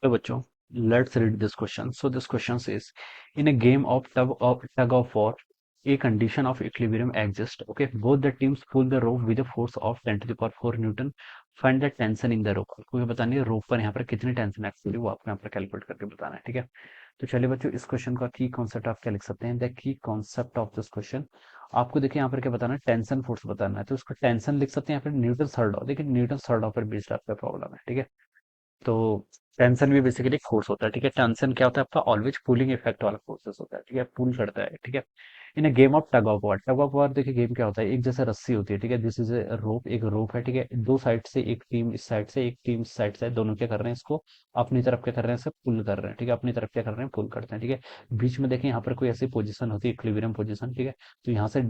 Hello, bachcho. Let's read this question. So this question says, in a game of tug of war, a condition of equilibrium exists. Okay, both the teams pull the rope with a force of 10 to the power 4 Newton. Find the tension in the rope. आपको ये बतानी है रोप पर यहाँ पर कितनी tension act हो रही है वो आपको यहाँ पर कैलकुलेट करके बताना है। ठीक है, तो चलिए बच्चों, इस क्वेश्चन का की कॉन्सेप्ट आप क्या लिख सकते हैं? The key concept of this question, आपको देखिए यहाँ पर क्या बताना है, टेंशन फोर्स बताना है। तो उसका टेंशन लिख सकते हैं यहाँ पर न्यूटन थर्ड लॉ। देखिए न्यूटन थर्ड लॉ पर बेस्ड आपका प्रॉब्लम है। ठीक है, तो टेंशन भी बेसिकली फोर्स होता है। ठीक है, टेंशन क्या होता है आपका? ऑलवेज पुलिंग इफेक्ट वाला फोर्सेस होता है। ठीक है, पुल करता है। ठीक है, in a game of tug of war देखिए गेम क्या होता है, एक जैसे रस्सी होती है। ठीक है, दिस इज ए रोप, एक रोप है। ठीक है, दो साइड से, एक टीम इस साइड से, एक टीम इस साइड से, दोनों क्या कर रहे हैं, इसको अपनी तरफ क्या कर रहे हैं, इसे पुल कर रहे हैं। ठीक है, अपनी तरफ क्या कर रहे हैं, पुल करते हैं। ठीक है, बीच में देखिए यहाँ पर कोई ऐसी पोजीशन होती है, इक्विलिब्रियम पोजीशन। ठीक है, तो यहाँ से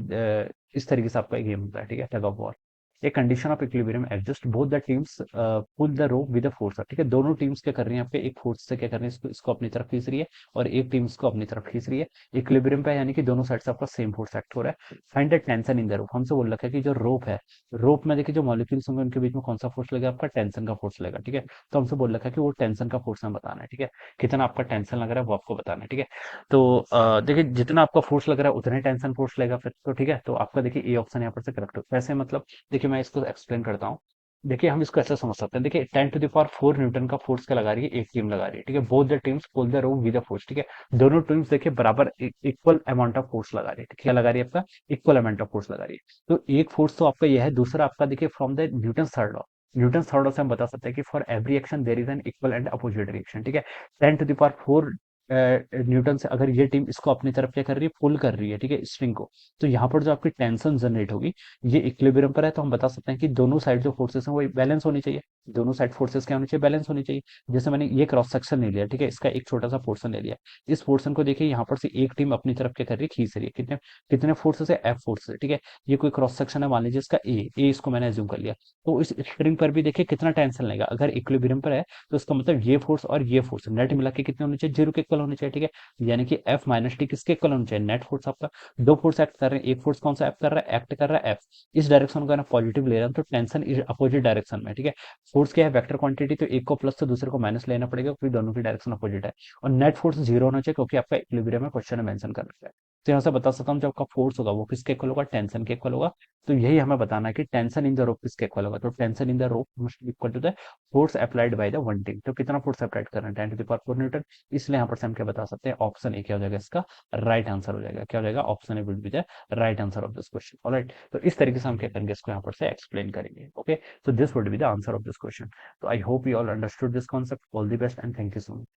इस तरीके से आपका गेम होता है। ठीक है, टग ऑफ वॉर, एक condition of equilibrium exist, both the teams pull the rope with a force. ठीक है, दोनों टीम्स क्या कर रही हैं आपके, एक फोर्स से क्या कर रहे हैं, इसको अपनी तरफ खींच रही है और एक टीम इसको अपनी तरफ खींच रही है। इक्विलिब्रियम पे है, यानी कि दोनों साइड से आपका सेम फोर्स एक्ट हो रहा है। Find the tension in the रोप, हमसे बोल रखा है कि जो रोप है, रोप में देखिए जो मॉलिक्यूल्स होंगे उनके बीच में कौन सा फोर्स लगेगा, आपका टेंशन का फोर्स लगेगा। ठीक है, तो हमसे बोल रखा है कि वो टेंशन का फोर्स हमें बताना है। ठीक है, कितना आपका टेंशन लग रहा है वो आपको बताना है। ठीक है, तो देखिए जितना आपका फोर्स लग रहा है उतने टेंशन फोर्स लगेगा फिर तो। ठीक है, तो आपका देखिए ए ऑप्शन यहाँ पर से करेक्ट हो कैसे, मतलब देखिए मैं इसको एक्सप्लेन करता हूँ। देखिए हम इसको ऐसे समझ सकते हैं, देखिए 10 टू द पावर 4 न्यूटन का फोर्स क्या लगा रही है, एक टीम लगा रही है। ठीक है, both the teams pull the rope with the force. ठीक है, दोनों टीम्स देखिए बराबर इक्वल अमाउंट ऑफ फोर्स लगा रही है। क्या लगा रही है आपका? इक्वल अमाउंट ऑफ फोर्स लगा रही है। तो एक फोर्स तो आपका यह है, दूसरा आपका देखिए from the Newton third law, Newton third law से हम बता सकते हैं कि for every action there is an equal and opposite reaction. ठीक है, 10 टू द पावर 4 न्यूटन से अगर ये टीम इसको अपनी तरफ क्या कर रही है, पुल कर रही है। ठीक है, स्ट्रिंग को, तो यहाँ पर जो आपकी टेंशन जनरेट होगी, ये इक्विलिब्रियम पर है, तो हम बता सकते हैं कि दोनों साइड जो फोर्सेस हैं वो बैलेंस होनी चाहिए। दोनों साइड फोर्सेस क्या होनी चाहिए, बैलेंस होनी चाहिए। जैसे मैंने ये क्रॉस सेक्शन ले लिया। ठीक है, इसका एक छोटा सा पोर्शन ले लिया। इस पोर्शन को देखिए यहाँ पर से एक टीम अपनी तरफ क्या कर रही है, खींच रही है। कितने कितने फोर्सेस है, एफ फोर्सेस है। ठीक है, ये कोई क्रॉस सेक्शन है, मान लीजिए इसका ए इसको मैंने एज्यूम कर लिया। तो इस स्प्रिंग पर भी देखिए कितना टेंशन लगेगा, अगर इक्विलिब्रियम पर है तो इसका मतलब ये फोर्स और ये फोर्स नेट मिला के कितने होने चाहिए, जीरो के इक्वल होने चाहिए। ठीक है, यानी कि एफ माइनस टी किसके इक्वल होना चाहिए, नेट फोर्स आपका। दो फोर्स एक्ट कर रहे हैं, एक फोर्स कौन सा एक्ट कर रहा है, एक्ट कर रहा है एफ। इस डायरेक्शन को ना पॉजिटिव ले रहा हूं तो टेंशन इज अपोजिट डायरेक्शन में। ठीक है, फोर्स क्या है, वेक्टर क्वांटिटी, तो एक को प्लस तो दूसरे को माइनस लेना पड़ेगा क्योंकि दोनों की डायरेक्शन अपोजिट है। और नेट फोर्स जीरो होना चाहिए क्योंकि आपका इक्विलिब्रियम में क्वेश्चन में मेंशन कर रखा है। तो यहाँ से बता सकता हूँ जब आपका फोर्स होगा वो किसके इक्वल होगा, टेंशन के इक्वल होगा। तो यही हमें बताना है कि टेंशन इन द रोप किसके इक्वल होगा, तो tension in the rope must be equal to the force applied by the one team. तो कितना फोर्स अप्लाइड कर रहे हैं, 10 टू द पावर 4 न्यूटन। इसलिए यहाँ पर से हम क्या बता सकते हैं, ऑप्शन ए क्या हो जाएगा, इसका राइट आंसर हो जाएगा। क्या हो जाएगा, option A will be the right answer of this question. Alright, तो इस तरीके से हम क्या करेंगे, इसको यहाँ पर से एक्सप्लेन करेंगे। Okay, so this would be the answer of this question. So I hope you all understood this concept. All the best and thank you so much.